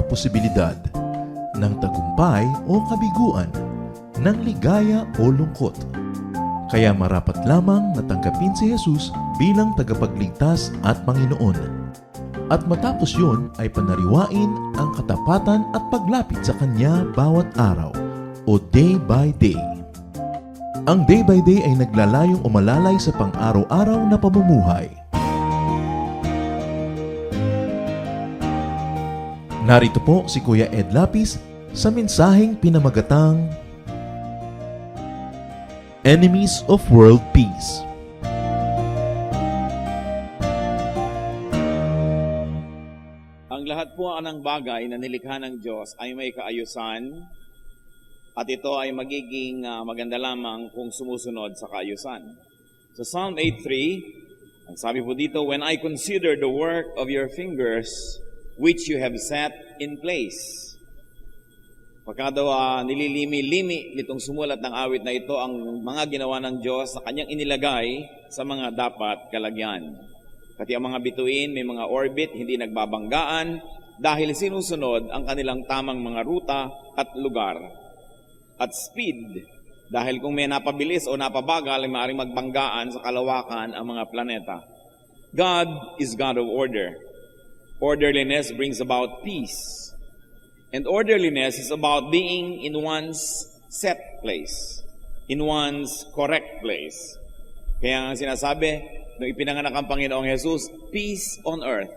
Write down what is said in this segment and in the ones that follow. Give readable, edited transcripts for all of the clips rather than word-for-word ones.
posibilidad ng tagumpay o kabiguan, ng ligaya o lungkot. Kaya marapat lamang na tanggapin si Jesus bilang tagapagligtas at Panginoon. At matapos yun ay panariwain ang katapatan at paglapit sa Kanya bawat araw o day by day. Ang day by day ay naglalayong umalalay sa pang-araw-araw na pamumuhay. Narito po si Kuya Ed Lapis sa mensaheng pinamagatang Enemies of World Peace. Ang lahat po ng bagay na nilikha ng Diyos ay may kaayusan at ito ay magiging maganda lamang kung sumusunod sa kaayusan. Sa Psalm 8:3, ang sabi po dito, "When I consider the work of your fingers, which you have set in place." Pagka daw nililimi-limi nitong sumulat ng awit na ito ang mga ginawa ng Diyos na kanyang inilagay sa mga dapat kalagyan. Pati ang mga bituin may mga orbit, hindi nagbabanggaan dahil sinusunod ang kanilang tamang mga ruta at lugar. At speed, dahil kung may napabilis o napabagal ay maaaring magbanggaan sa kalawakan ang mga planeta. God is God of order. Orderliness brings about peace. And orderliness is about being in one's set place, in one's correct place. Kaya ang sinasabi, nung ipinanganak ang Panginoong Jesus, peace on earth.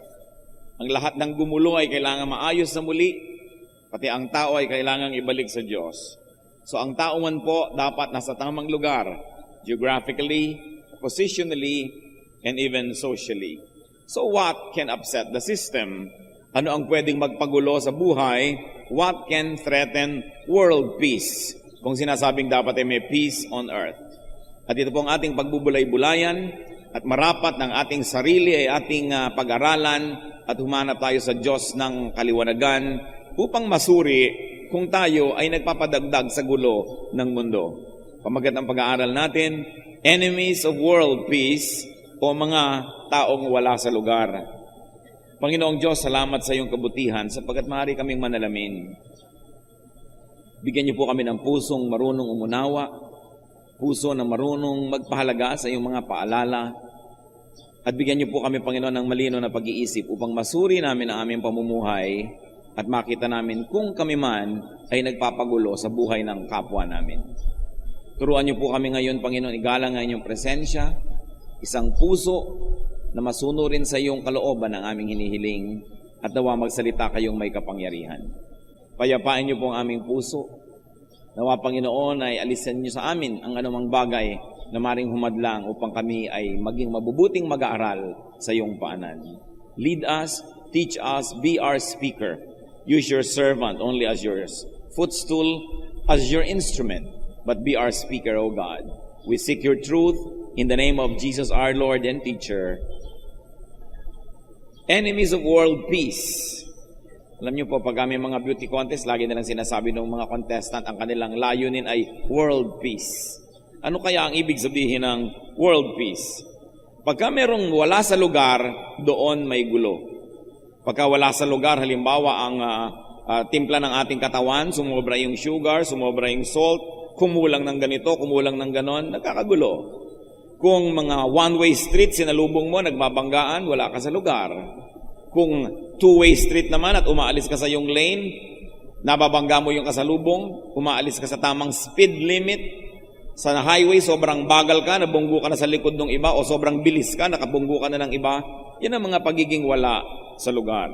Ang lahat ng gumulo ay kailangan maayos na muli, pati ang tao ay kailangan ibalik sa Diyos. So ang tao man po dapat nasa tamang lugar, geographically, positionally, and even socially. So what can upset the system? Ano ang pwedeng magpagulo sa buhay? What can threaten world peace? Kung sinasabing dapat ay may peace on earth. At ito po ang ating pagbubulay-bulayan at marapat ng ating sarili ay ating pag-aralan at humanap tayo sa Diyos ng kaliwanagan upang masuri kung tayo ay nagpapadagdag sa gulo ng mundo. Pamagat ng pag-aaral natin, Enemies of World Peace o mga taong wala sa lugar. Panginoong Diyos, salamat sa iyong kabutihan sapagkat maaari kaming manalamin. Bigyan niyo po kami ng pusong marunong umunawa, puso na marunong magpahalaga sa iyong mga paalala, at bigyan niyo po kami, Panginoon, ng malino na pag-iisip upang masuri namin ang aming pamumuhay at makita namin kung kami man ay nagpapagulo sa buhay ng kapwa namin. Turuan niyo po kami ngayon, Panginoon, igalang ang inyong presensya, isang puso na masunurin sa iyong kalooban ang aming hinihiling at nawa magsalita kayong may kapangyarihan. Payapain niyo po ang aming puso. Nawa, Panginoon, ay alisan niyo sa amin ang anumang bagay na maring humadlang upang kami ay maging mabubuting mag-aaral sa iyong paanan. Lead us, teach us, be our speaker. Use your servant only as your footstool, as your instrument, but be our speaker, O God. We seek your truth in the name of Jesus, our Lord and teacher. Enemies of world peace. Alam niyo po, pag may mga beauty contest, lagi nilang sinasabi ng mga contestant, ang kanilang layunin ay world peace. Ano kaya ang ibig sabihin ng world peace? Pagka merong wala sa lugar, doon may gulo. Pagka wala sa lugar, halimbawa ang timpla ng ating katawan, sumobra yung sugar, sumobra yung salt, kumulang ng ganito, kumulang ng ganon, nagkakagulo. Kung mga one-way street sinalubong mo, nagbabanggaan, wala ka sa lugar. Kung two-way street naman at umaalis ka sa iyong lane, nababangga mo yung kasalubong, umaalis ka sa tamang speed limit, sa highway sobrang bagal ka, nabunggo ka na sa likod ng iba, o sobrang bilis ka, nakabunggo ka na ng iba, yan ang mga pagiging wala sa lugar.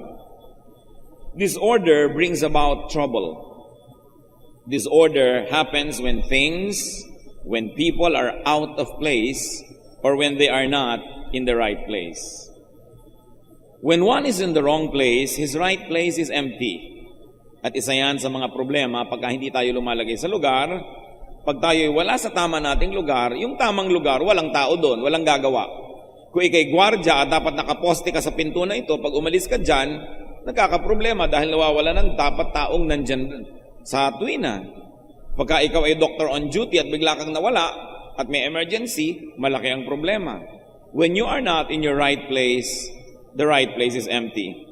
Disorder brings about trouble. Disorder happens when people are out of place or when they are not in the right place. When one is in the wrong place, his right place is empty. At isa yan sa mga problema pagka hindi tayo lumalagay sa lugar. Pag tayo wala sa tama nating lugar, yung tamang lugar, walang tao doon, walang gagawa. Kung ikay gwardya at dapat nakaposte ka sa pinto na ito, pag umalis ka dyan, nagkakaproblema dahil nawawala ng dapat taong nandyan sa tuwina. Pagka ikaw ay doctor on duty at bigla kang nawala at may emergency, malaki ang problema. When you are not in your right place, the right place is empty.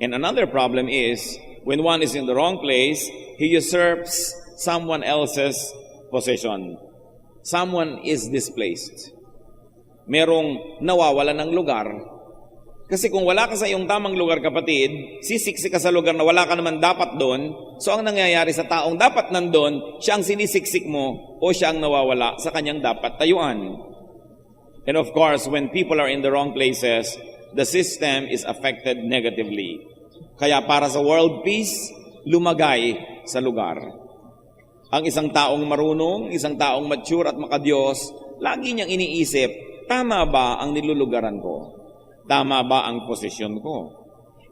And another problem is, when one is in the wrong place, he usurps someone else's possession. Someone is displaced. Merong nawawala ng lugar. Kasi kung wala ka sa iyong tamang lugar, kapatid, sisiksik ka sa lugar na wala ka naman dapat doon, so ang nangyayari sa taong dapat nandun, siya ang sinisiksik mo o siya ang nawawala sa kanyang dapat tayuan. And of course, when people are in the wrong places, the system is affected negatively. Kaya para sa world peace, lumagay sa lugar. Ang isang taong marunong, isang taong mature at makadiyos, lagi niyang iniisip, tama ba ang nilulugaran ko? Tama ba ang posisyon ko?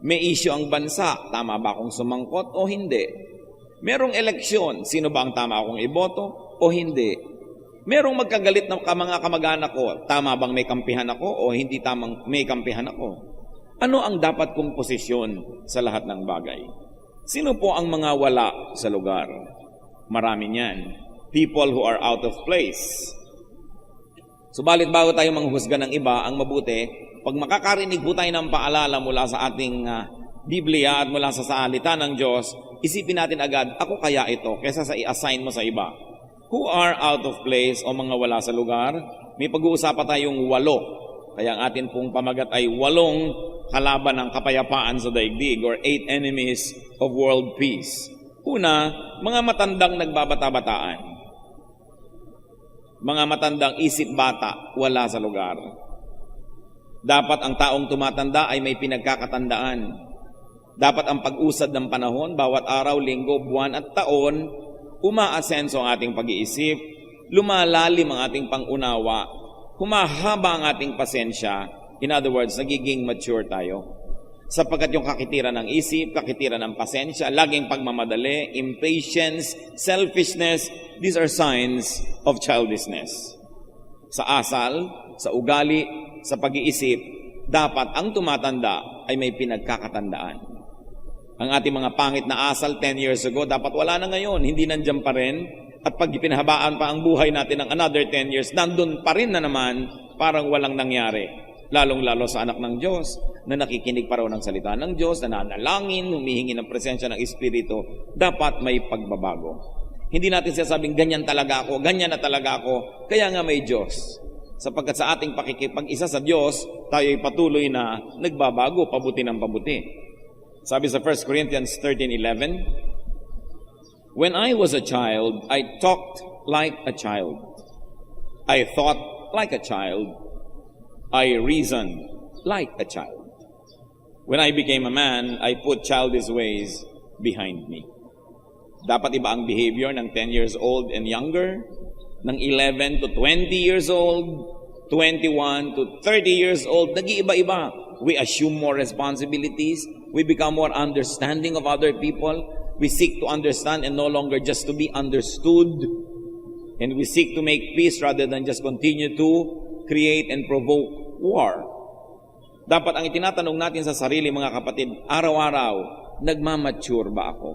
May issue ang bansa, tama ba akong sumangkot o hindi? Merong eleksyon, sino ba ang tama akong iboto o hindi? Merong magkagalit na mga kamag-anak ko, tama bang may kampihan ako o hindi tamang may kampihan ako? Ano ang dapat kong posisyon sa lahat ng bagay? Sino po ang mga wala sa lugar? Marami niyan. People who are out of place. Subalit bago tayo manghusga ng iba, ang mabuti, pag makakarinig po tayo ng paalala mula sa ating Biblia at mula sa salita ng Diyos, isipin natin agad, ako kaya ito, kesa sa i-assign mo sa iba. Who are out of place o mga wala sa lugar? May pag-uusapan tayong 8. Kaya ang atin pong pamagat ay 8 kalaban ng kapayapaan sa daigdig or 8 enemies of world peace. Una, mga matandang nagbabata-bataan. Mga matandang isip bata, wala sa lugar. Dapat ang taong tumatanda ay may pinagkakatandaan. Dapat ang pag-usad ng panahon, bawat araw, linggo, buwan at taon, umaasenso ang ating pag-iisip, lumalalim ang ating pangunawa, humahaba ang ating pasensya. In other words, nagiging mature tayo. Sapagkat yung kakitiran ng isip, kakitiran ng pasensya, laging pagmamadali, impatience, selfishness, these are signs of childishness. Sa asal, sa ugali, sa pag-iisip, dapat ang tumatanda ay may pinagkakatandaan. Ang ating mga pangit na asal 10 years ago, dapat wala na ngayon, hindi nandyan pa rin. At pag ipinahabaan pa ang buhay natin ng another 10 years, nandun pa rin na naman, parang walang nangyari. Lalong-lalo sa anak ng Diyos, na nakikinig pa raw ng salita ng Diyos, na nanalangin, humihingi ng presensya ng Espiritu, dapat may pagbabago. Hindi natin sasabing, ganyan talaga ako, ganyan na talaga ako, kaya nga may Diyos. Sapagkat sa ating pakikipag-isa sa Diyos, tayo'y patuloy na nagbabago, pabuti ng pabuti. Sabi sa 1 Corinthians 13:11, when I was a child, I talked like a child. I thought like a child. I reasoned like a child. When I became a man, I put childish ways behind me. Dapat iba ang behavior ng 10 years old and younger, ng 11 to 20 years old, 21 to 30 years old, nag-iiba-iba. We assume more responsibilities. We become more understanding of other people. We seek to understand and no longer just to be understood. And we seek to make peace rather than just continue to create and provoke war. Dapat ang itinatanong natin sa sarili, mga kapatid, araw-araw, nagmamature ba ako?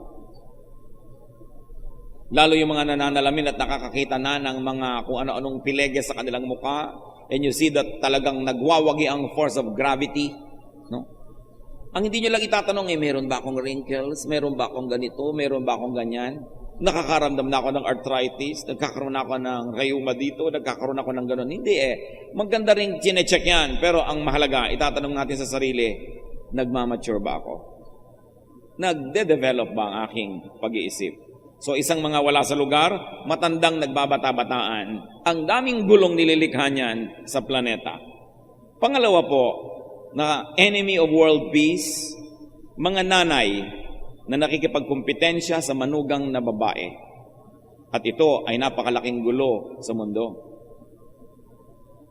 Lalo yung mga nananalamin at nakakakita na ng mga kung ano-anong pilege sa kanilang mukha, and you see that talagang nagwawagi ang force of gravity. No? Ang hindi nyo lang itatanong, meron ba akong wrinkles? Meron ba akong ganito? Meron ba akong ganyan? Nakakaramdam na ako ng arthritis? Nagkakaroon ako ng rheuma dito? Nagkakaroon ako ng gano'n? Hindi Maganda rin chinecheck yan. Pero ang mahalaga, itatanong natin sa sarili, nagmamature ba ako? Nagde-develop ba ang aking pag-iisip? So isang mga wala sa lugar, matandang nagbabata-bataan. Ang daming gulong nililikha niyan sa planeta. Pangalawa po, na enemy of world peace, mga nanay na nakikipagkumpetensya sa manugang na babae. At ito ay napakalaking gulo sa mundo.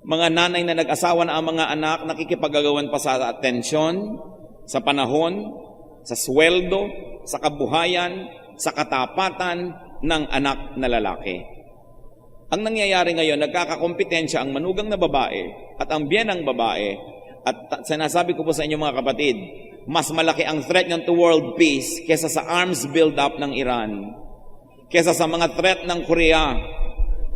Mga nanay na nag-asawa na ang mga anak, nakikipagagawan pa sa atensyon, sa panahon, sa sweldo, sa kabuhayan, sa katapatan ng anak na lalaki. Ang nangyayari ngayon, nagkakakompetensya ang manugang na babae at ang biyenang babae. At sinasabi ko po sa inyo mga kapatid, mas malaki ang threat ng to world peace kesa sa arms build-up ng Iran, kesa sa mga threat ng Korea,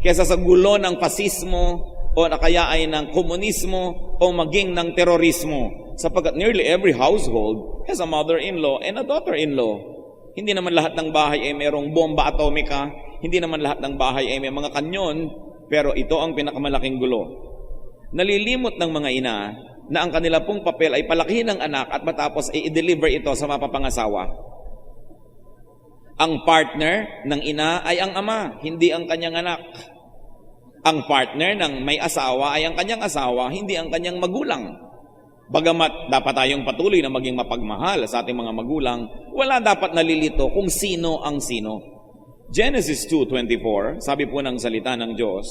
kesa sa gulo ng fasismo o kaya ay ng komunismo o maging ng terorismo. Sapagkat nearly every household has a mother-in-law and a daughter-in-law. Hindi naman lahat ng bahay ay mayroong bomba atomika. Hindi naman lahat ng bahay ay may mga kanyon. Pero ito ang pinakamalaking gulo. Nalilimot ng mga ina na ang kanila pong papel ay palakihin ng anak at matapos ay i-deliver ito sa mapapangasawa. Ang partner ng ina ay ang ama, hindi ang kanyang anak. Ang partner ng may asawa ay ang kanyang asawa, hindi ang kanyang magulang. Bagamat dapat tayong patuloy na maging mapagmahal sa ating mga magulang, wala dapat nalilito kung sino ang sino. Genesis 2:24, sabi po ng salita ng Diyos,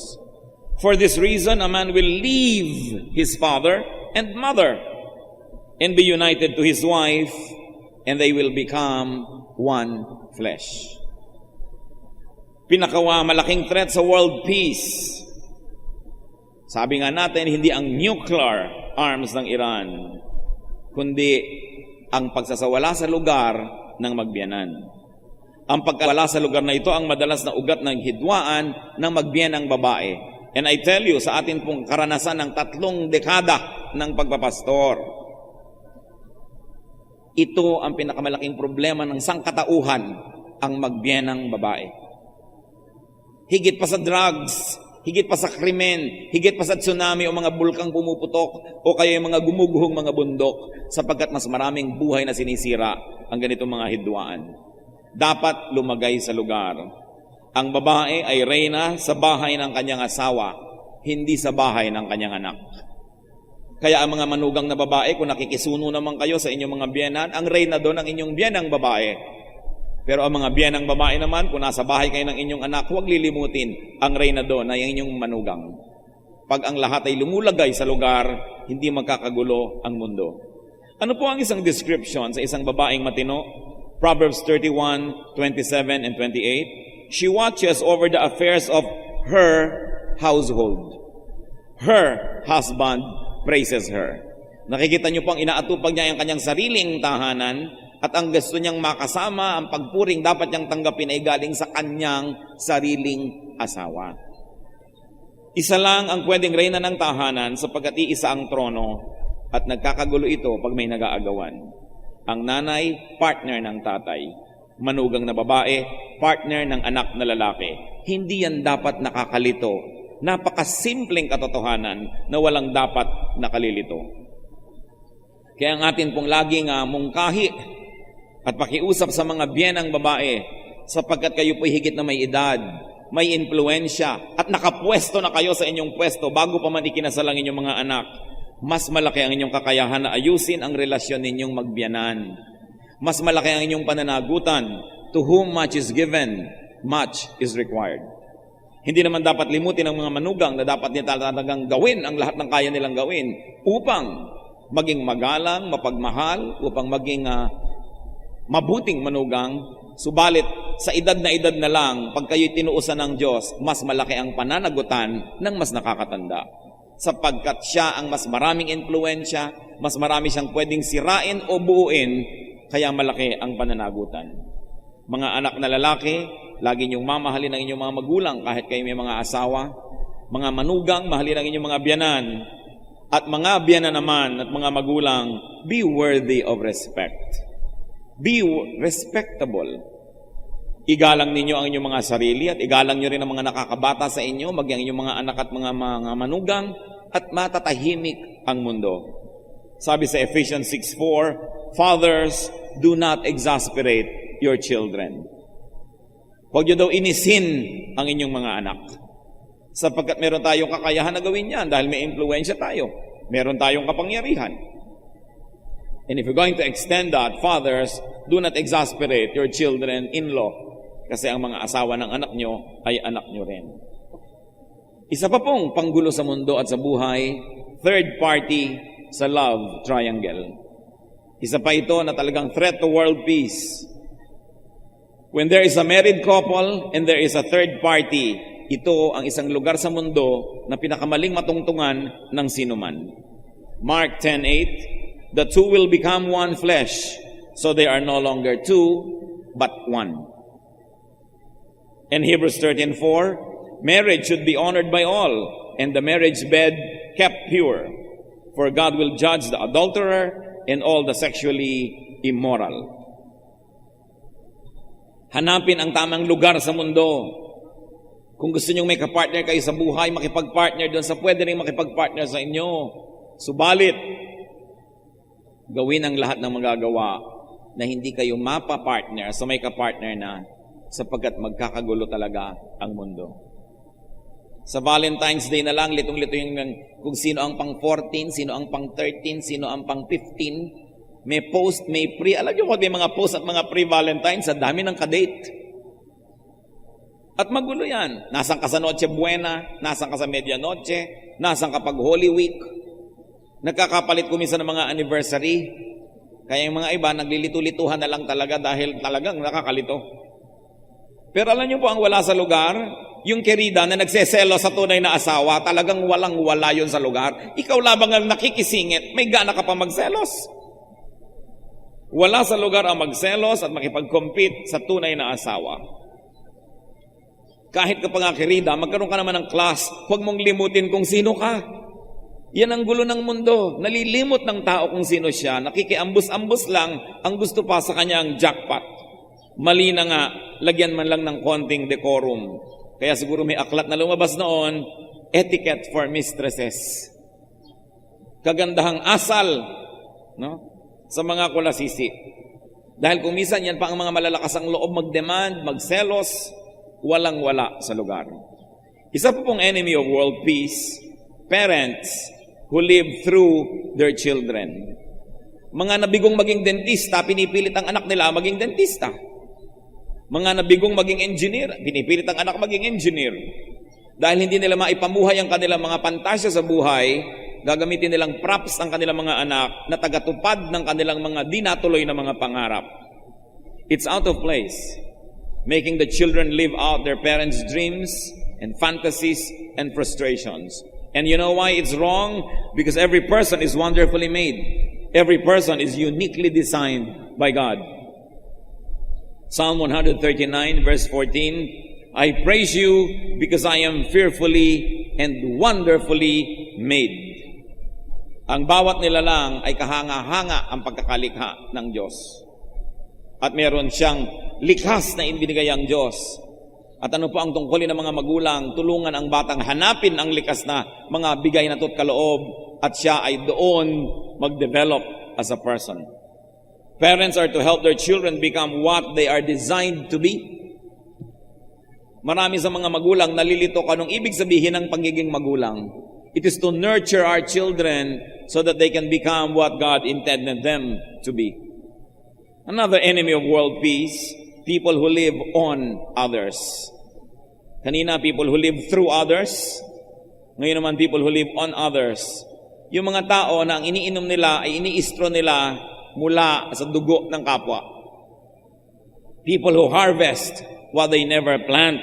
"For this reason, a man will leave his father and mother and be united to his wife, and they will become one flesh." Malaking threat sa world peace. Sabi nga natin, hindi ang nuclear arms ng Iran, kundi ang pagsasawala sa lugar ng magbiyanan. Ang pagkawala sa lugar na ito ang madalas na ugat ng hidwaan ng magbiyanang babae. And I tell you, sa atin pong karanasan ng 3 dekada ng pagpapastor, ito ang pinakamalaking problema ng sangkatauhan, ang magbiyanang babae. Higit pa sa drugs, higit pa sa krimen, higit pa sa tsunami o mga bulkang pumuputok o kaya yung mga gumuguhong mga bundok, sapagkat mas maraming buhay na sinisira ang ganitong mga hidwaan. Dapat lumagay sa lugar. Ang babae ay reyna sa bahay ng kanyang asawa, hindi sa bahay ng kanyang anak. Kaya ang mga manugang na babae, kung nakikisuno naman kayo sa inyong mga biyenan, ang reyna doon ang inyong biyenang babae. Pero ang mga biyanang babae naman, kung nasa bahay kayo ng inyong anak, huwag lilimutin ang reyna doon ay ang inyong manugang. Pag ang lahat ay lumulagay sa lugar, hindi magkakagulo ang mundo. Ano po ang isang description sa isang babaeng matino? Proverbs 31:27 and 28. She watches over the affairs of her household. Her husband praises her. Nakikita niyo pang inaatupag niya ang kanyang sariling tahanan, at ang gusto niyang makasama, ang pagpuring dapat niyang tanggapin ay galing sa kanyang sariling asawa. Isa lang ang pwedeng reyna ng tahanan sapagkat iisa ang trono at nagkakagulo ito pag may nag-aagawan. Ang nanay, partner ng tatay. Manugang na babae, partner ng anak na lalaki. Hindi yan dapat nakakalito. Napakasimpleng katotohanan na walang dapat nakalilito. Kaya ang atin pong laging mungkahi at pakiusap sa mga biyenang babae, sapagkat kayo po'y higit na may edad, may impluensya, at nakapwesto na kayo sa inyong pwesto bago pa man ikinasalang inyong mga anak, mas malaki ang inyong kakayahan na ayusin ang relasyon ninyong magbiyanan. Mas malaki ang inyong pananagutan. To whom much is given, much is required. Hindi naman dapat limutin ang mga manugang na dapat nila talagang gawin ang lahat ng kaya nilang gawin upang maging magalang, mapagmahal, upang maging mabuting manugang. Subalit, sa edad na lang, pag kayo'y tinuusan ng Diyos, mas malaki ang pananagutan ng mas nakakatanda. Sapagkat siya ang mas maraming impluensya, mas marami siyang pwedeng sirain o buuin, kaya malaki ang pananagutan. Mga anak na lalaki, lagi niyong mamahalin ang inyong mga magulang kahit kayo may mga asawa. Mga manugang, mahalin ang inyong mga biyanan. At mga biyanan naman at mga magulang, be worthy of respect. Be respectable. Igalang ninyo ang inyong mga sarili at igalang nyo rin ang mga nakakabata sa inyo, maging ang inyong mga anak at mga manugang, at matatahimik ang mundo. Sabi sa Ephesians 6:4, "Fathers, do not exasperate your children." Huwag nyo daw inisin ang inyong mga anak. Sapagkat meron tayong kakayahan na gawin yan dahil may impluensya tayo. Meron tayong kapangyarihan. And if you're going to extend that, fathers, do not exasperate your children-in-law. Kasi ang mga asawa ng anak nyo ay anak nyo rin. Isa pa pong panggulo sa mundo at sa buhay, third party sa love triangle. Isa pa ito na talagang threat to world peace. When there is a married couple and there is a third party, ito ang isang lugar sa mundo na pinakamaling matungtungan ng sinuman. Mark 10:8, "The two will become one flesh, so they are no longer two, but one." In Hebrews 13:4, "Marriage should be honored by all, and the marriage bed kept pure, for God will judge the adulterer and all the sexually immoral." Hanapin ang tamang lugar sa mundo. Kung gusto nyong may kapartner kayo sa buhay, makipag-partner doon sa pwede rin makipag-partner sa inyo. Subalit, gawin ang lahat ng magagawa na hindi kayo mapapartner sa may kapartner na, sapagkat magkakagulo talaga ang mundo. Sa Valentine's Day na lang, litong-lito yung kung sino ang pang 14, sino ang pang 13, sino ang pang 15. May post, may pre. Alam nyo kung may mga post at mga pre-Valentine's, sa dami ng kadate. At magulo yan. Nasaan ka sa Noche Buena, nasaan ka sa Medianoche, nasaan ka pag Holy Week. Nagkakapalit ko minsan ng mga anniversary. Kaya yung mga iba, naglilito-lituhan na lang talaga dahil talagang nakakalito. Pero alam nyo po ang wala sa lugar, yung kerida na nagseselo sa tunay na asawa, talagang walang-wala yun sa lugar. Ikaw labang ang nakikisingit, may gana ka pa magselos. Wala sa lugar ang magselos at makipag-compete sa tunay na asawa. Kahit ka pa nga kerida, magkaroon ka naman ng class, huwag mong limutin kung sino ka. Yan ang gulo ng mundo. Nalilimot ng tao kung sino siya. Nakikiambus-ambus lang, ang gusto pa sa kanya ang jackpot. Mali na nga, lagyan man lang ng konting decorum. Kaya siguro may aklat na lumabas noon, etiquette for mistresses. Kagandahang asal, no? Sa mga kulasisi. Dahil kung minsan yan pa ang mga malalakas ang loob mag-demand, magselos, walang-wala sa lugar. Isa po pong enemy of world peace, parents who live through their children. Mga nabigong maging dentista, pinipilit ang anak nila maging dentista. Mga nabigong maging engineer, pinipilit ang anak maging engineer. Dahil hindi nila maipamuhay ang kanilang mga pantasya sa buhay, gagamitin nilang props ang kanilang mga anak na tagatupad ng kanilang mga dinatuloy na mga pangarap. It's out of place, making the children live out their parents' dreams and fantasies and frustrations. And you know why it's wrong? Because every person is wonderfully made. Every person is uniquely designed by God. Psalm 139 verse 14, I praise you because I am fearfully and wonderfully made. Ang bawat nilalang ay kahanga-hanga ang pagkakalikha ng Diyos. At meron siyang likhas na ibinigay ang Diyos. At ano po ang tungkulin ng mga magulang? Tulungan ang batang hanapin ang likas na mga bigay na to't kaloob at siya ay doon mag-develop as a person. Parents are to help their children become what they are designed to be. Marami sa mga magulang nalilito kanong ibig sabihin ng pagiging magulang. It is to nurture our children so that they can become what God intended them to be. Another enemy of world peace, people who live on others. Kanina, people who live through others. Ngayon naman, people who live on others. Yung mga tao na ang iniinom nila ay iniistro nila mula sa dugo ng kapwa. People who harvest what they never plant.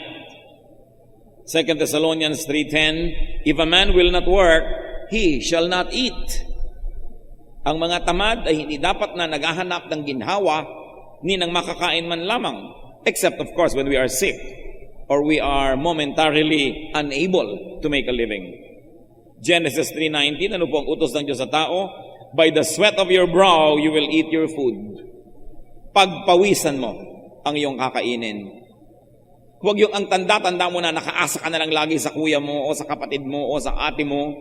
2 Thessalonians 3:10, if a man will not work, he shall not eat. Ang mga tamad ay hindi dapat na naghahanap ng ginhawa ni ng makakain man lamang, except of course when we are sick or we are momentarily unable to make a living. Genesis 3:19, ano po ang utos ng Diyos sa tao? By the sweat of your brow, you will eat your food. Pagpawisan mo ang iyong kakainin. Huwag yung ang tanda-tanda mo na nakaasa ka na lang lagi sa kuya mo o sa kapatid mo o sa ate mo.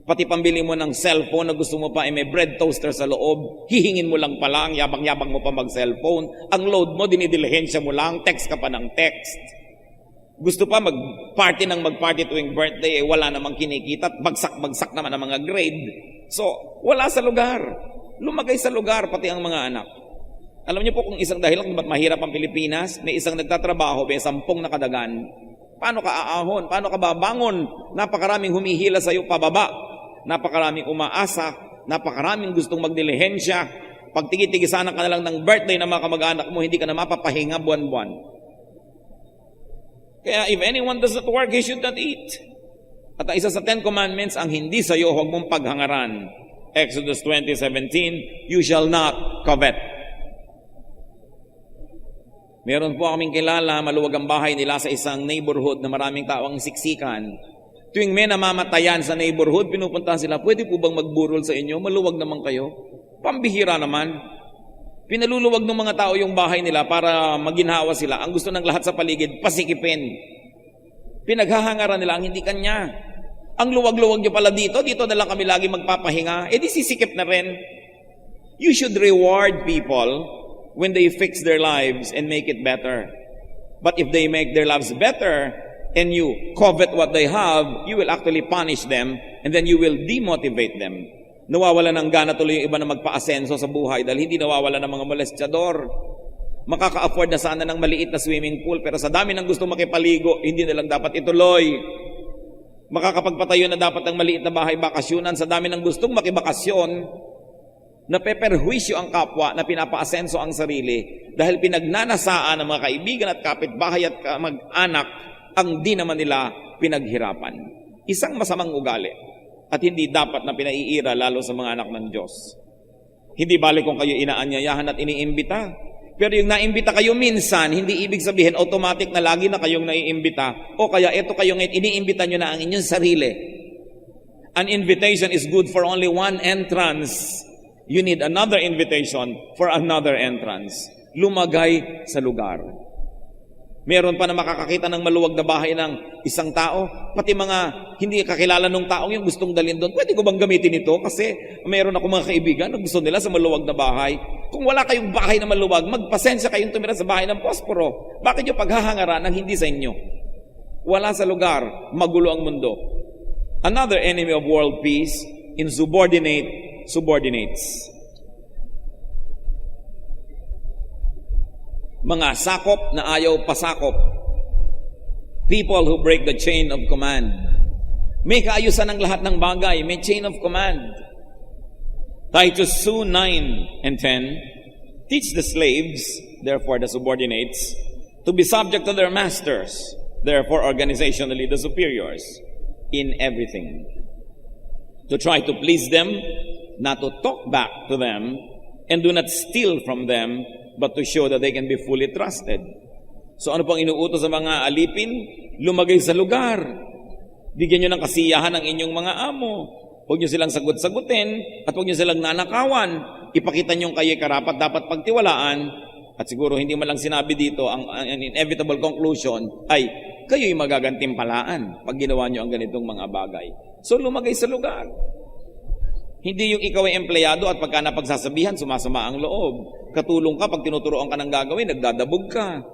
Pati pambili mo ng cellphone na gusto mo pa ay may bread toaster sa loob, hihingin mo lang pala, ang yabang-yabang mo pa mag-cellphone. Ang load mo, dinidilihensya mo lang, text ka pa ng text. Gusto pa mag-party ng mag-party tuwing birthday, eh wala namang kinikita, bagsak-bagsak naman ang mga grade. So, wala sa lugar. Lumagay sa lugar, pati ang mga anak. Alam niyo po kung isang dahilan kung ba't mahirap ang Pilipinas, may isang nagtatrabaho, may 10 nakadagan. Paano ka aahon? Paano ka babangon? Napakaraming humihila sa iyo pababa. Napakaraming umaasa. Napakaraming gustong magdilihensya. Pag tigi-tigisanan ka na lang ng birthday ng mga kamag-anak mo, hindi ka na mapapahinga buwan-buwan. Kaya if anyone does not work, he should not eat. At ang isa sa 10 Commandments, ang hindi sa iyo, huwag mong paghangaran. Exodus 20:17, you shall not covet. Meron po kaming kilala, maluwag ang bahay nila sa isang neighborhood na maraming tao ang siksikan. Tuwing may namamatayan sa neighborhood, pinupuntahan sila, pwede po bang magburol sa inyo? Maluwag naman kayo. Pambihira naman. Pinaluluwag ng mga tao yung bahay nila para maginhawa sila. Ang gusto ng lahat sa paligid, pasikipin. Pinaghahangaran nila ang hindi kanya. Ang luwag-luwag nyo pala dito na lang kami lagi magpapahinga, di sisikip na rin. You should reward people when they fix their lives and make it better. But if they make their lives better and you covet what they have, you will actually punish them and then you will demotivate them. Nawawala ng gana tuloy yung iba na magpa-asenso sa buhay dahil hindi nawawala ng mga molestyador. Makaka-afford na sana ng maliit na swimming pool pero sa dami ng gusto makipaligo, hindi na lang dapat ituloy. Makakapagpatayo na dapat ng maliit na bahay bakasyunan sa dami ng gustong makibakasyon. Napeperhuisyo ang kapwa na pinapa-asenso ang sarili dahil pinagnanasaan ng mga kaibigan at kapitbahay at mag-anak ang di naman nila pinaghirapan. Isang masamang ugali. At hindi dapat na pinaiira lalo sa mga anak ng Diyos. Hindi balik kung kayo inaanyayahan at iniimbita. Pero yung naimbita kayo minsan, hindi ibig sabihin automatic na lagi na kayong naiimbita. O kaya ito kayong iniimbita nyo na ang inyong sarili. An invitation is good for only one entrance. You need another invitation for another entrance. Lumagay sa lugar. Meron pa na makakakita ng maluwag na bahay ng isang tao, pati mga hindi kakilala ng taong yung gustong dalhin doon. Pwede ko bang gamitin ito? Kasi meron ako mga kaibigan na gusto nila sa maluwag na bahay. Kung wala kayong bahay na maluwag, magpasensya kayong tumira sa bahay ng posporo. Bakit nyo paghahangaran ng hindi sa inyo? Wala sa lugar, magulo ang mundo. Another enemy of world peace, insubordinate subordinates. Mga sakop na ayaw pasakop. People who break the chain of command. May kaayusan ng lahat ng bagay. May chain of command. Titus 2:9 and 10. Teach the slaves, therefore the subordinates, to be subject to their masters, therefore organizationally the superiors, in everything. To try to please them, not to talk back to them, and do not steal from them, but to show that they can be fully trusted. So ano pang inuutos sa mga alipin? Lumagay sa lugar. Bigyan nyo ng kasiyahan ang inyong mga amo. Huwag nyo silang sagot-sagutin at huwag nyo silang nanakawan. Ipakita nyo kayo karapat dapat pagtiwalaan. At siguro hindi man lang sinabi dito, ang inevitable conclusion ay kayo'y magagantimpalaan pag ginawa nyo ang ganitong mga bagay. So lumagay sa lugar. Hindi yung ikaw ay empleyado at pagka napagsasabihan, sumasama ang loob. Katulong ka, pag tinuturoan ka ng gagawin, nagdadabog ka.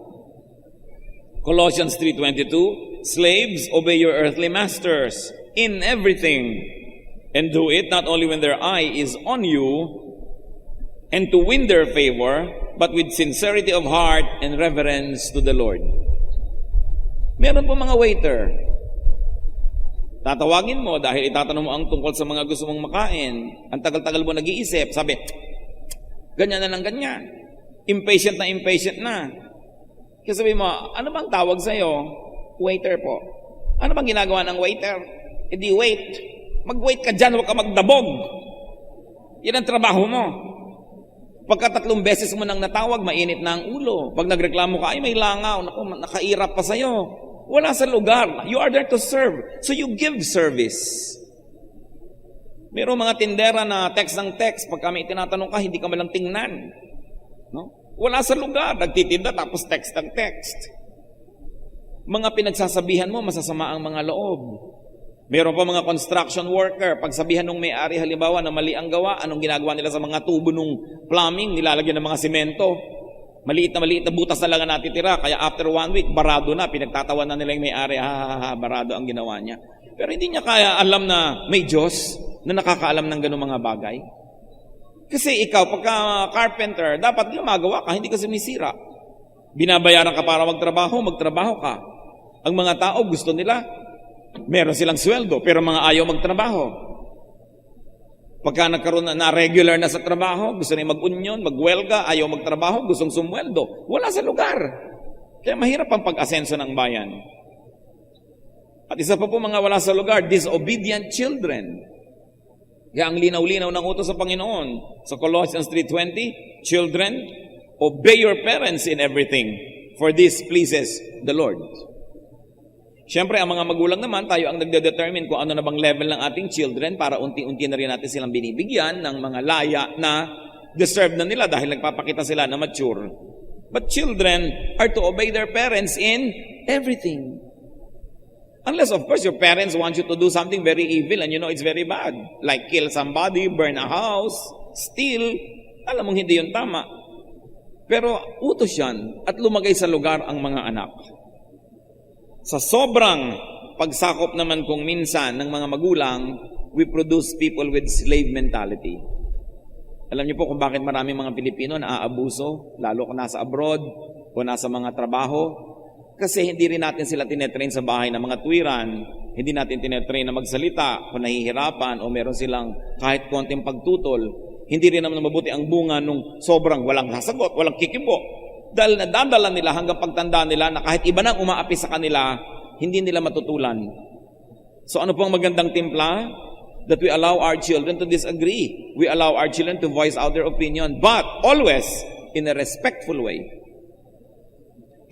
Colossians 3:22, slaves, obey your earthly masters in everything, and do it not only when their eye is on you, and to win their favor, but with sincerity of heart and reverence to the Lord. Meron po mga waiter. Tatawagin mo dahil itatanong mo ang tungkol sa mga gusto mong makain. Ang tagal-tagal mo nag-iisip. Sabi, ganyan na lang ganyan. Impatient na. Kasi sabi mo, ano bang tawag sa'yo? Waiter po. Ano bang ginagawa ng waiter? E di wait. Mag-wait ka dyan, huwag ka magdabog. Yan ang trabaho mo. Pagka 3 beses mo nang natawag, mainit na ang ulo. Pag nagreklamo ka, ay may langaw. Naku, nakairap pa sa'yo. Wala sa lugar. You are there to serve. So you give service. Mayroong mga tindera na text ng text. Pag kami tinatanong ka, hindi ka malang tingnan. No? Wala sa lugar. Nagtitinda tapos text ng text. Mga pinagsasabihan mo, masasama ang mga loob. Mayroon pa mga construction worker. Pagsabihan ng may-ari, halimbawa, na mali ang gawa, anong ginagawa nila sa mga tubo ng plumbing, nilalagyan ng mga simento. Maliit na butas na lang ang natitira. Kaya after 1 week, barado na. Pinagtatawan na nila yung may-ari. Barado ang ginawa niya. Pero hindi niya kaya alam na may Diyos na nakakaalam ng ganung mga bagay. Kasi ikaw, pagka carpenter, dapat gumagawa ka, hindi ka sumisira. Binabayaran ka para magtrabaho ka. Ang mga tao gusto nila, meron silang sweldo, pero mga ayaw magtrabaho. Pagka nagkaroon na regular na sa trabaho, gusto nila mag-union, mag-welga, ayaw magtrabaho, gustong sumweldo. Wala sa lugar. Kaya mahirap ang pag-asenso ng bayan. At isa pa po mga wala sa lugar, disobedient children. Kaya ang linaw-linaw ng utos sa Panginoon. Sa Colossians 3:20, children, obey your parents in everything, for this pleases the Lord. Siyempre, ang mga magulang naman, tayo ang nagde-determine kung ano na bang level ng ating children para unti-unti na rin natin silang binibigyan ng mga laya na deserve na nila dahil nagpapakita sila na mature. But children are to obey their parents in everything. Unless, of course, your parents want you to do something very evil and you know it's very bad. Like kill somebody, burn a house, steal. Alam mong hindi yun tama. Pero utos yan at lumagay sa lugar ang mga anak. Sa sobrang pagsakop naman kung minsan ng mga magulang, we produce people with slave mentality. Alam niyo po kung bakit maraming mga Pilipino na aabuso, lalo kung nasa abroad o nasa mga trabaho. Kasi hindi rin natin sila tinetrain sa bahay ng mga tuwiran, hindi natin tinetrain na magsalita kung nahihirapan o meron silang kahit konting pagtutol. Hindi rin naman mabuti ang bunga nung sobrang walang sasagot, walang kikibo. Dahil nadadala nila hanggang pagtanda nila na kahit iba nang umaapi sa kanila, hindi nila matutulan. So ano pong magandang timpla? That we allow our children to disagree. We allow our children to voice out their opinion, but always in a respectful way.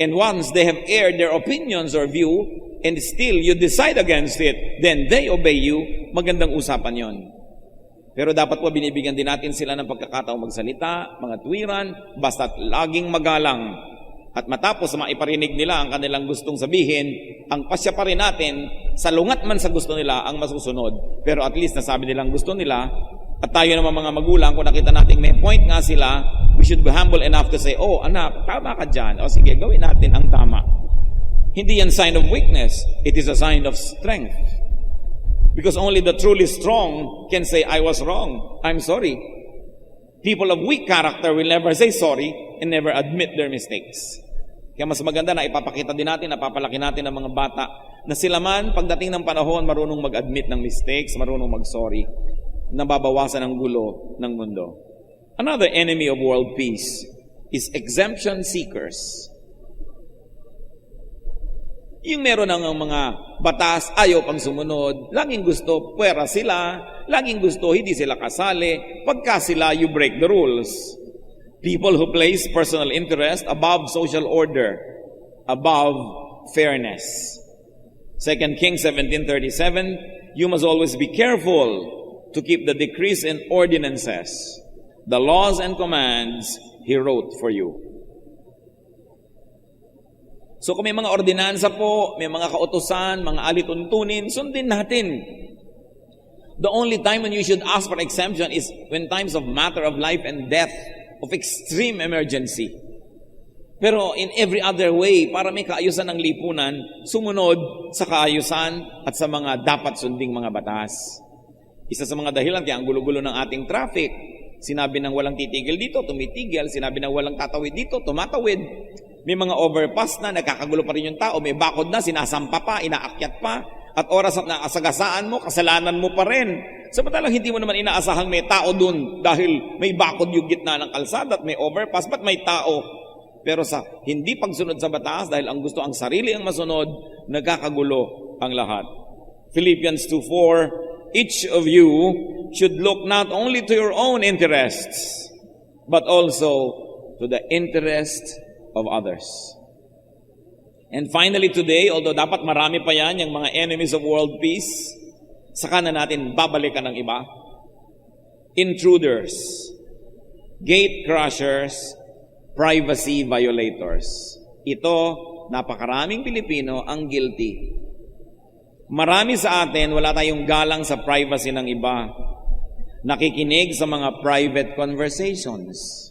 And once they have aired their opinions or view, and still you decide against it, then they obey you, magandang usapan yon. Pero dapat po binibigyan din natin sila ng pagkakataong magsalita, mga tuwiran, basta't laging magalang. At matapos maiparinig nila ang kanilang gustong sabihin, ang pasya pa rin natin, salungat man sa gusto nila ang masusunod. Pero at least nasabi nilang gusto nila, at tayo naman mga magulang, kung nakita natin may point nga sila, we should be humble enough to say, oh anak, tama ka dyan. O sige, gawin natin ang tama. Hindi yan sign of weakness. It is a sign of strength. Because only the truly strong can say, I was wrong. I'm sorry. People of weak character will never say sorry and never admit their mistakes. Kaya mas maganda na ipapakita din natin, napapalaki natin ang mga bata na sila man, pagdating ng panahon, marunong mag-admit ng mistakes, marunong mag-sorry, nababawasan ang gulo ng mundo. Another enemy of world peace is exemption seekers. Yung meron ng mga batas, ayaw pang sumunod, laging gusto, puwera sila, laging gusto, hindi sila kasali, pagka sila, you break the rules. People who place personal interest above social order, above fairness. 2 Kings 17:37, you must always be careful to keep the decrees and ordinances, the laws and commands He wrote for you. So kung may mga ordinansa po, may mga kautusan, mga alituntunin, sundin natin. The only time when you should ask for exemption is when times of matter of life and death, of extreme emergency. Pero in every other way, para may kaayusan ng lipunan, sumunod sa kaayusan at sa mga dapat sunding mga batas. Isa sa mga dahilan kaya ang gulo-gulo ng ating traffic, sinabi ng walang titigil dito, tumitigil. Sinabi ng walang tatawid dito, tumatawid. May mga overpass na, nagkakagulo pa rin yung tao. May bakod na, sinasampa pa, inaakyat pa. At oras na asagasaan mo, kasalanan mo pa rin. Samantalang hindi mo naman inaasahang may tao dun dahil may bakod yung gitna ng kalsada at may overpass, ba't may tao? Pero sa hindi pagsunod sa batas, dahil ang gusto ang sarili ang masunod, nagkakagulo ang lahat. Philippians 2:4, each of you should look not only to your own interests, but also to the interest of others. And finally today, although dapat marami pa yan, yung mga enemies of world peace, saka na natin babalikan ng iba. Intruders, gate crushers, privacy violators. Ito, napakaraming Pilipino ang guilty. Marami sa atin, wala tayong galang sa privacy ng iba. Nakikinig sa mga private conversations.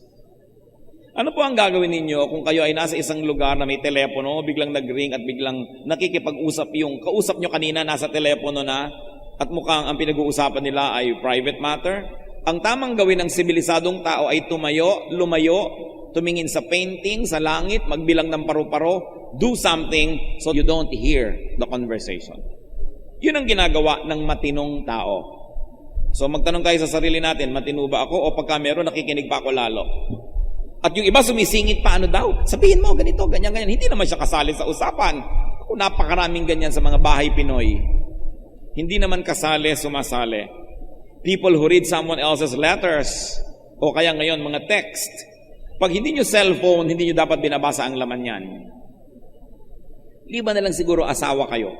Ano po ang gagawin ninyo kung kayo ay nasa isang lugar na may telepono, biglang nag-ring at biglang nakikipag-usap yung kausap nyo kanina nasa telepono na at mukhang ang pinag-uusapan nila ay private matter? Ang tamang gawin ng sibilisadong tao ay tumayo, lumayo, tumingin sa painting, sa langit, magbilang ng paru-paro, do something so you don't hear the conversation. Yun ang ginagawa ng matinong tao. So magtanong kayo sa sarili natin, matino ba ako o pagka meron nakikinig pa ako lalo? At yung iba sumisingit pa, ano daw? Sabihin mo, ganito, ganyan, ganyan. Hindi naman siya kasali sa usapan. Ako napakaraming ganyan sa mga bahay Pinoy. Hindi naman kasali, sumasali. People who read someone else's letters o kaya ngayon mga text. Pag hindi nyo cellphone, hindi nyo dapat binabasa ang laman yan. Liban na lang siguro asawa kayo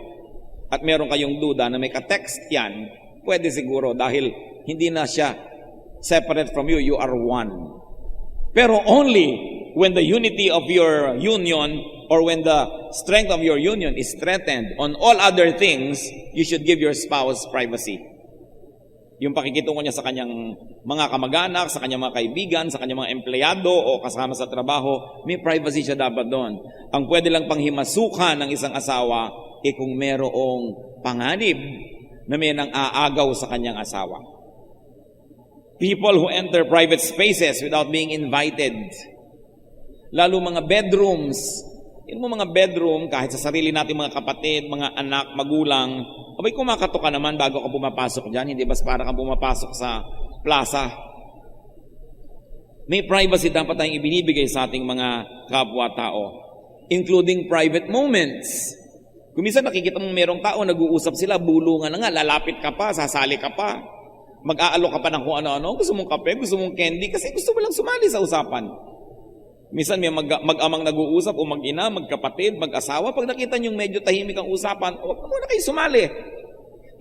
at meron kayong duda na may ka-text yan, pwede siguro dahil hindi na siya separate from you. You are one. Pero only when the unity of your union or when the strength of your union is strengthened on all other things, you should give your spouse privacy. Yung pakikitungo niya sa kanyang mga kamag-anak, sa kanyang mga kaibigan, sa kanyang mga empleyado o kasama sa trabaho, may privacy siya dapat doon. Ang pwede lang panghimasukan ng isang asawa kung merong panganib na may nang aagaw sa kanyang asawa. People who enter private spaces without being invited. Lalo mga bedrooms. Yung mga bedroom, kahit sa sarili natin mga kapatid, mga anak, magulang, abay kumakato ka naman bago ka pumapasok dyan, hindi bas para kang pumapasok sa plaza. May privacy dapat tayong ibinibigay sa ating mga kapwa-tao, including private moments. Kung minsan nakikita mong merong tao, nag-uusap sila, bulungan na nga, lalapit ka pa, sasali ka pa, mag-aalok ka pa ng kung ano-ano, gusto mong kape, gusto mong candy, kasi gusto mo lang sumali sa usapan. Minsan may mag-amang nag-uusap o mag-ina, magkapatid, mag-asawa. Pag nakita nyo medyo tahimik ang usapan, huwag na muna kayo sumali.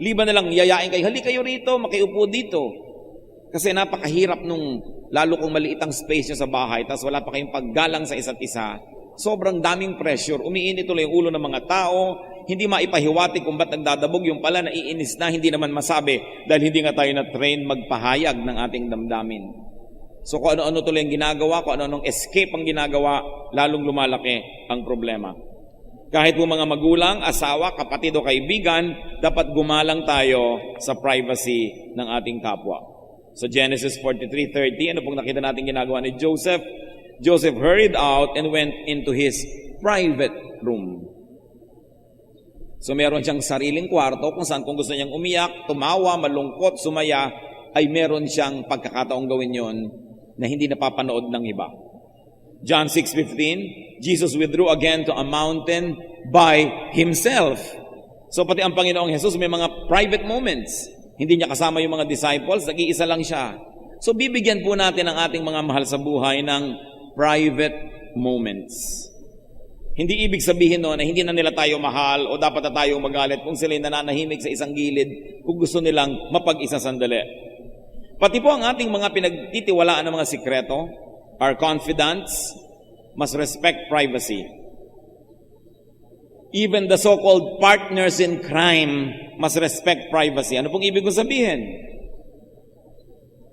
Liban na lang, yayain kayo, hali kayo rito, makiupo dito. Kasi napakahirap nung, lalo kung maliit ang space nyo sa bahay, tapos wala pa kayong paggalang sa isa't isa, sobrang daming pressure. Umiinit tuloy yung ulo ng mga tao, hindi maipahiwatig kung ba't nagdadabog, yung pala naiinis na, hindi naman masabi, dahil hindi nga tayo na-train magpahayag ng ating damdamin. So kung ano-ano tuloy ang ginagawa, kung ano-anong escape ang ginagawa, lalong lumalaki ang problema. Kahit po mga magulang, asawa, kapatid o kaibigan, dapat gumalang tayo sa privacy ng ating kapwa. So Genesis 43:30, ano pong nakita natin ginagawa ni Joseph? Joseph hurried out and went into his private room. So meron siyang sariling kwarto kung saan kung gusto niyang umiyak, tumawa, malungkot, sumaya, ay meron siyang pagkakataong gawin yon na hindi napapanood ng iba. John 6:15, Jesus withdrew again to a mountain by himself. So pati ang Panginoong Jesus may mga private moments. Hindi niya kasama yung mga disciples, nag-iisa lang siya. So bibigyan po natin ang ating mga mahal sa buhay ng private moments. Hindi ibig sabihin no na hindi na nila tayo mahal o dapat na tayo magalit kung sila'y nananahimik sa isang gilid kung gusto nilang mapag-isa sandali. Pati po ang ating mga pinagtitiwalaan ng mga sikreto, our confidants, must respect privacy. Even the so-called partners in crime must respect privacy. Ano pong ibig kong sabihin?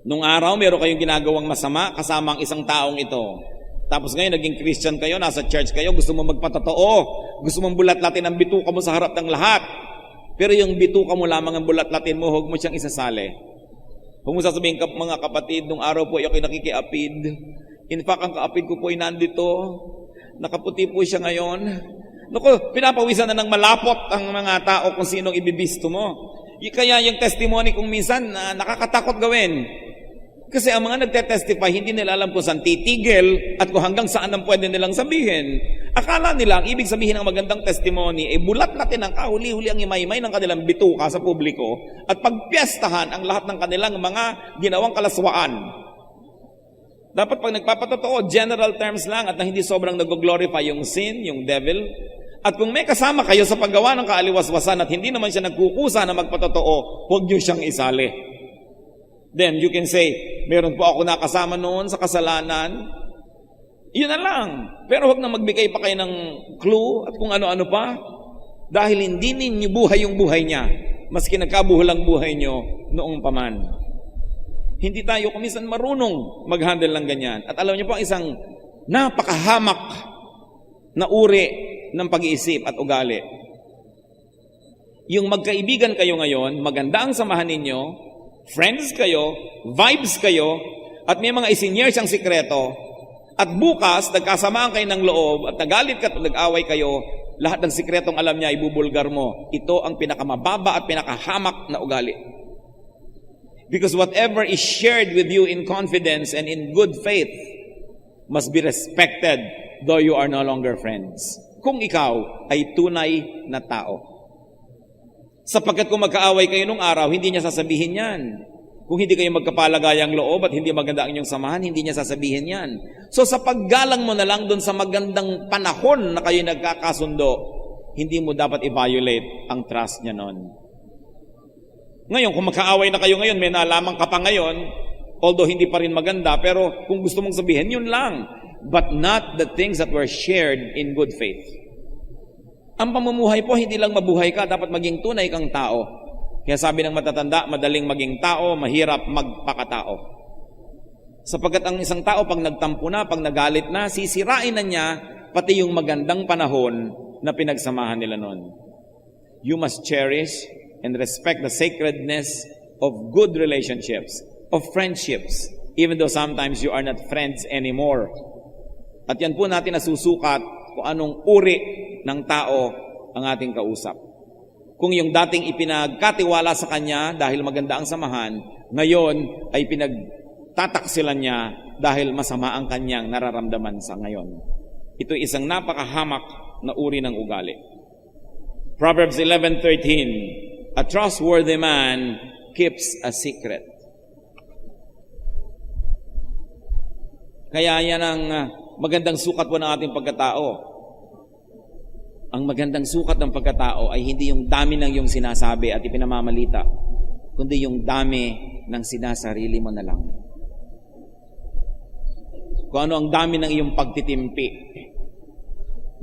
Nung araw, meron kayong ginagawang masama kasama ang isang taong ito. Tapos ngayon, naging Christian kayo, nasa church kayo, gusto mo magpatotoo, gusto mong bulat-latin ang bituka mo sa harap ng lahat. Pero yung bituka mo lamang ang bulat-latin mo, huwag mo siyang isasali. Kung mo sasabihin mga kapatid, nung araw po ako'y nakikiapid. In fact, ang kaapid ko po ay nandito. Nakaputi po siya ngayon. Naku, pinapawisan na ng malapot ang mga tao kung sinong ibibisto mo. Kaya yung testimony kung minsan nakakatakot gawin. Kasi ang mga nagtetestify, hindi nila alam kung saan titigil at kung hanggang saan ang pwede nilang sabihin. Akala nila, ang ibig sabihin ng magandang testimony, bulat natin ang kahuli-huli ang imaymay ng kanilang bituka sa publiko at pagpiestahan ang lahat ng kanilang mga ginawang kalaswaan. Dapat pag nagpapatotoo, general terms lang at na hindi sobrang nag-glorify yung sin, yung devil. At kung may kasama kayo sa paggawa ng kaaliwaswasan at hindi naman siya nagkukusa na magpatotoo, huwag niyo siyang isali. Then you can say, meron po ako nakasama noon sa kasalanan. Yun na lang. Pero huwag na magbigay pa kayo ng clue at kung ano-ano pa. Dahil hindi ninyo buhay yung buhay niya. Maski nagkabuhalang buhay nyo noong paman. Hindi tayo kumisan marunong mag-handle ng ganyan. At alam niyo po, isang napakahamak na uri ng pag-iisip at ugali. Yung magkaibigan kayo ngayon, maganda ang samahan ninyo, friends kayo, vibes kayo, at may mga isinyer siyang sikreto, at bukas, nagkasamaan kayo ng loob, at nagalit ka at nag-away kayo, lahat ng sikretong alam niya, ibubulgar mo. Ito ang pinakamababa at pinakahamak na ugali. Because whatever is shared with you in confidence and in good faith must be respected, though you are no longer friends. Kung ikaw ay tunay na tao. Sapagkat kung magkaaway kayo nung araw, hindi niya sasabihin yan. Kung hindi kayo magkapalagayang loob at hindi maganda ang inyong samahan, hindi niya sasabihin yan. So sa paggalang mo na lang doon sa magandang panahon na kayo nagkakasundo, hindi mo dapat i-violate ang trust niya noon. Ngayon, kung magkaaway na kayo ngayon, may nalaman ka pa ngayon, o Although hindi pa rin maganda, pero kung gusto mong sabihin, yun lang. But not the things that were shared in good faith. Ang pamumuhay po, hindi lang mabuhay ka, dapat maging tunay kang tao. Kaya sabi ng matatanda, madaling maging tao, mahirap magpakatao. Sapagkat ang isang tao, pag nagtampo na, pag nagalit na, sisirain na niya pati yung magandang panahon na pinagsamahan nila noon. You must cherish and respect the sacredness of good relationships, of friendships, even though sometimes you are not friends anymore. At yan po natin nasusukat kung anong uri ng tao ang ating kausap. Kung yung dating ipinagkatiwala sa kanya dahil maganda ang samahan, ngayon ay pinagtataksilan niya dahil masama ang kanyang nararamdaman sa ngayon. Ito isang napakahamak na uri ng ugali. Proverbs 11:13, a trustworthy man keeps a secret. Kaya yan ang magandang sukat po ng ating pagkatao. Ang magandang sukat ng pagkatao ay hindi yung dami ng iyong sinasabi at ipinamamalita, kundi yung dami ng sinasarili mo na lang. Kung ano ang dami ng iyong pagtitimpi,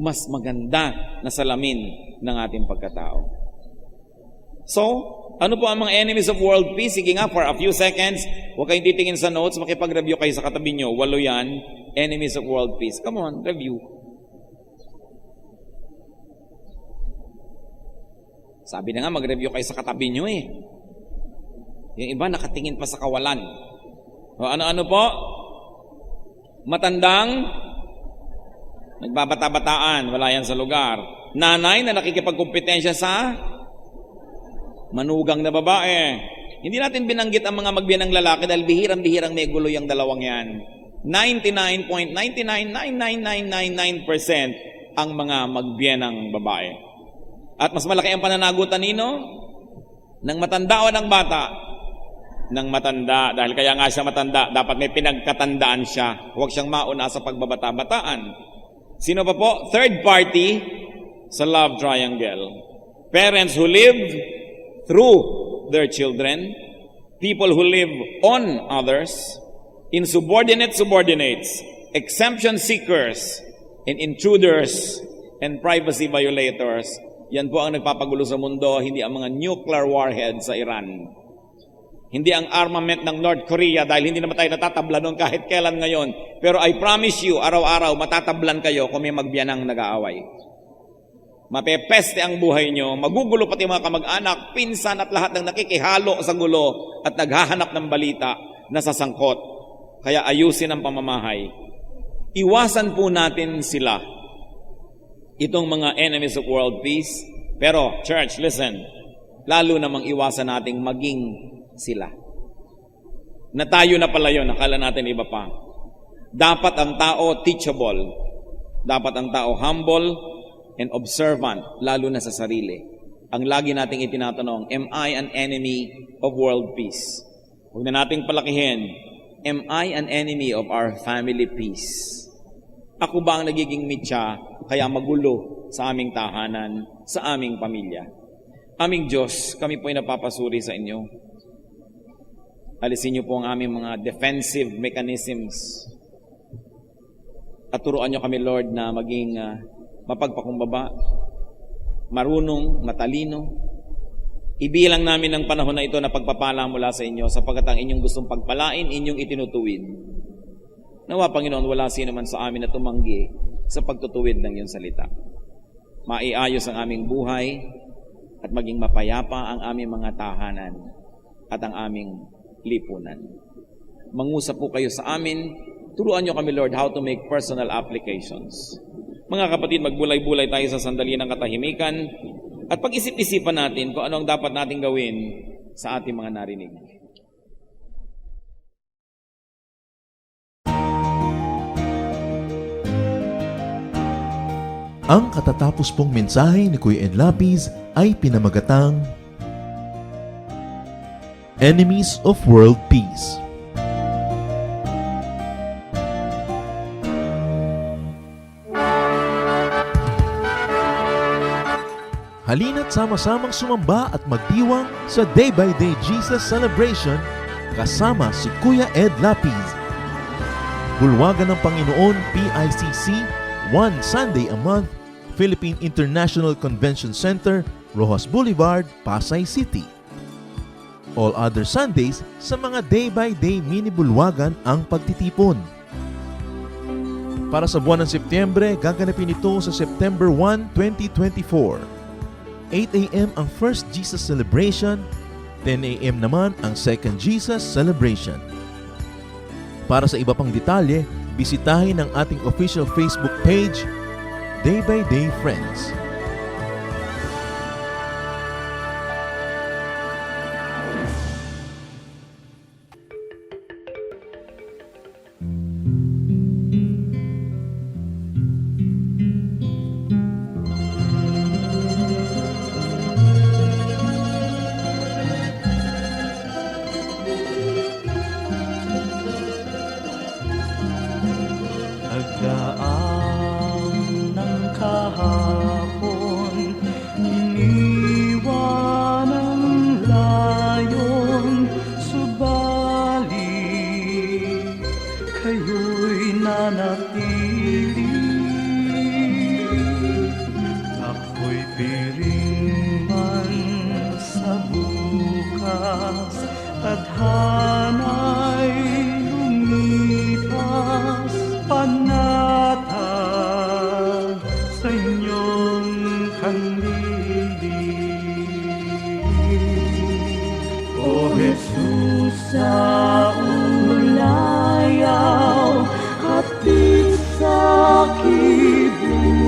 mas maganda na salamin ng ating pagkatao. So, ano po ang mga enemies of world peace? Sige nga, for a few seconds, huwag kayong titingin sa notes, makipag-review kayo sa katabi nyo. 8 yan, enemies of world peace. Come on, review. Sabi na nga, mag-review kayo sa katabi nyo eh. Yung iba, nakatingin pa sa kawalan. O ano-ano po? Matandang, nagbabata-bataan, wala yan sa lugar. Nanay na nakikipagkumpetensya sa manugang na babae. Hindi natin binanggit ang mga magbiyanang lalaki dahil bihirang-bihirang may gulo yung dalawang yan. 99.999999% ang mga magbiyanang babae. At mas malaki ang pananagutan nino ng matanda o ng bata? Ng matanda. Dahil kaya nga siya matanda, dapat may pinagkatandaan siya. Huwag siyang mauna sa pagbabata-bataan. Sino pa po? Third party sa love triangle. Parents who live through their children, people who live on others, subordinates, exemption seekers, and intruders, and privacy violators. Yan po ang nagpapagulo sa mundo, hindi ang mga nuclear warhead sa Iran. Hindi ang armament ng North Korea dahil hindi naman tayo natatablan noon kahit kailan ngayon. Pero I promise you, araw-araw matatablan kayo kung may magbiyanang nag-aaway. Mapepeste ang buhay nyo, magugulo pati mga kamag-anak, pinsan at lahat ng nakikihalo sa gulo at naghahanap ng balita na sasangkot. Kaya ayusin ang pamamahay. Iwasan po natin sila. Itong mga enemies of world peace. Pero, church, listen, lalo namang iwasan nating maging sila. Na tayo na pala yun, akala natin iba pa. Dapat ang tao teachable. Dapat ang tao humble and observant, lalo na sa sarili. Ang lagi nating itinatanong, am I an enemy of world peace? Huwag na nating palakihin, am I an enemy of our family peace? Ako ba ang nagiging mitya, kaya magulo sa aming tahanan, sa aming pamilya? Aming Diyos, kami po ay napapasuri sa inyo. Alisin niyo po ang aming mga defensive mechanisms. At turuan niyo kami, Lord, na maging mapagpakumbaba, marunong, matalino. Ibilang namin ang panahon na ito na pagpapala mula sa inyo sapagkat ang inyong gustong pagpalain, inyong itinutuwid. Nawa, Panginoon, wala sino man sa amin na tumanggi sa pagtutuwid ng iyong salita. Maiayos ang aming buhay at maging mapayapa ang aming mga tahanan at ang aming lipunan. Mangusap po kayo sa amin. Turuan niyo kami, Lord, how to make personal applications. Mga kapatid, magbulay-bulay tayo sa sandali ng katahimikan at pag-isip-isipan natin kung ano ang dapat nating gawin sa ating mga narinig. Ang katatapos pong mensahe ni Kuya Ed Lapiz ay pinamagatang Enemies of World Peace. Halina't sama-samang sumamba at magdiwang sa Day by Day Jesus Celebration kasama si Kuya Ed Lapiz. Bulwagan ng Panginoon PICC, one Sunday a month, Philippine International Convention Center, Rojas Boulevard, Pasay City. All other Sundays, sa mga day-by-day mini bulwagan ang pagtitipon. Para sa buwan ng Setyembre, gaganapin ito sa September 1, 2024. 8 a.m. ang First Jesus Celebration, 10 a.m. naman ang Second Jesus Celebration. Para sa iba pang detalye, bisitahin ang ating official Facebook page, Day by Day Friends. Pagdaan ng kahapon, iniwan ang layon, subalit kayo'y nanatili. Ako'y piring man sa bukas, tadhana'y lumipas, panatag sa inyong kanlili. O Jesus, sa ulayaw, hatid sa kibuhay,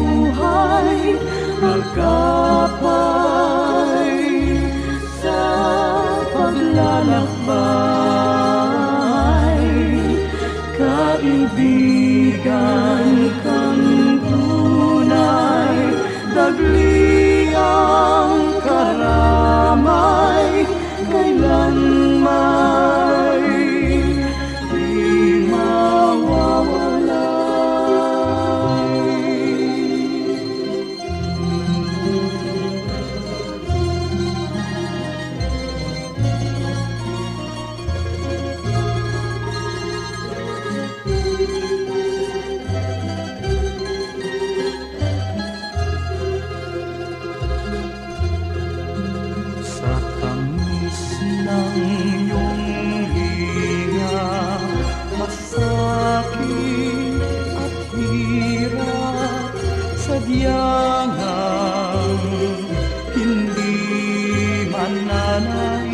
magkapay sa paglalakbay, kaibigan kang tunay, dagli ang karamay, kailanman di sa tamis ng iyong hiya, masakit at hirap, sadyang hindi mananaig.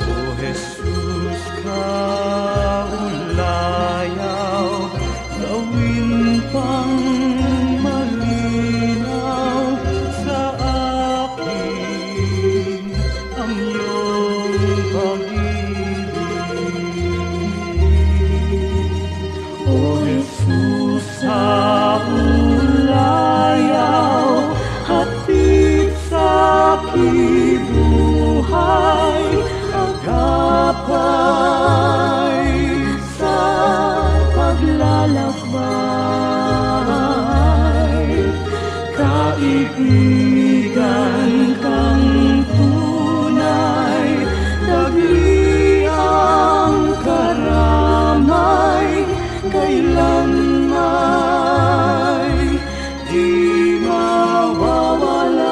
O Jesus, kaulayaw, gawin pang malinaw sa akin ang iyong pag-ibig. O Jesus, sa ulayaw, hatid sa kibuhay, agapay sa paglalakbay, kaibigan kang tunay, dagli ang karamay, kailanman di mawawalay.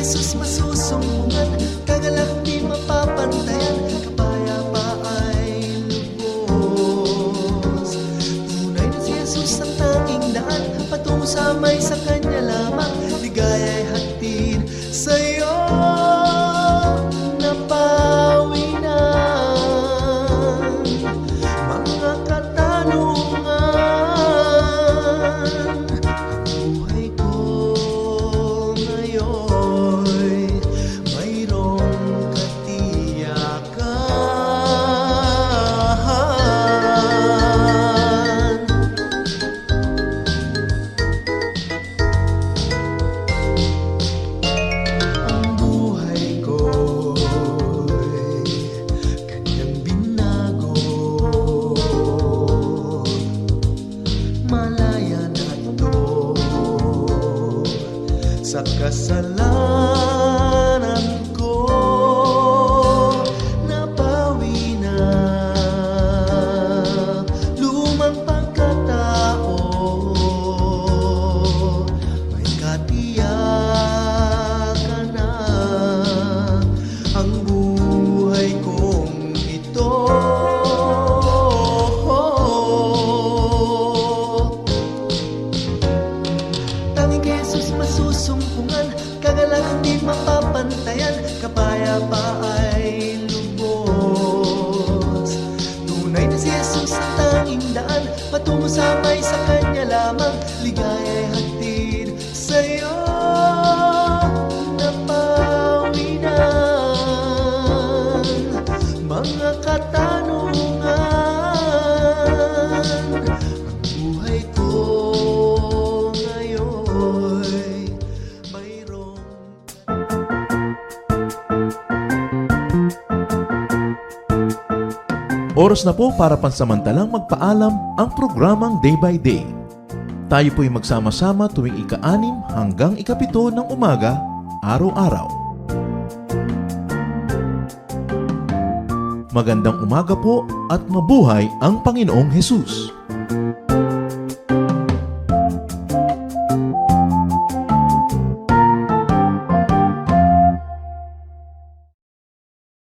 Jesus masusumbungan, kagalak di mapapantayan, kapayapaan lubos. Tunay na si Jesus ang tanging daan, patungo sa may sa kanya lamang, ligaya'y hatid sa'yo. Napawi na mga katanungan, ang buhay ko ngayon'y mayroong katiyakan. Ang buhay ko'y kanyang binago, malaya na ito sa kasalanan ko. Nabawi na lumang pagkatao, may katiyakan na ang buhay kong ito. Tanging kay Jesus masusumpungan, kagalak di mapapantayan, kapayapa'y lubos. Tunay na si Jesus ang tanging daan, patungo sa may sa kanya lamang, ligaya'y hatid sa'yo. Napawi na mga katanungan, ang buhay ko ngayon'y mayroong Oras na po para pansamantalang magpaalam ang programang Day by Day. Tayo po'y magsama-sama tuwing ika-6 hanggang ika-7 ng umaga, araw-araw. Magandang umaga po at mabuhay ang Panginoong Hesus!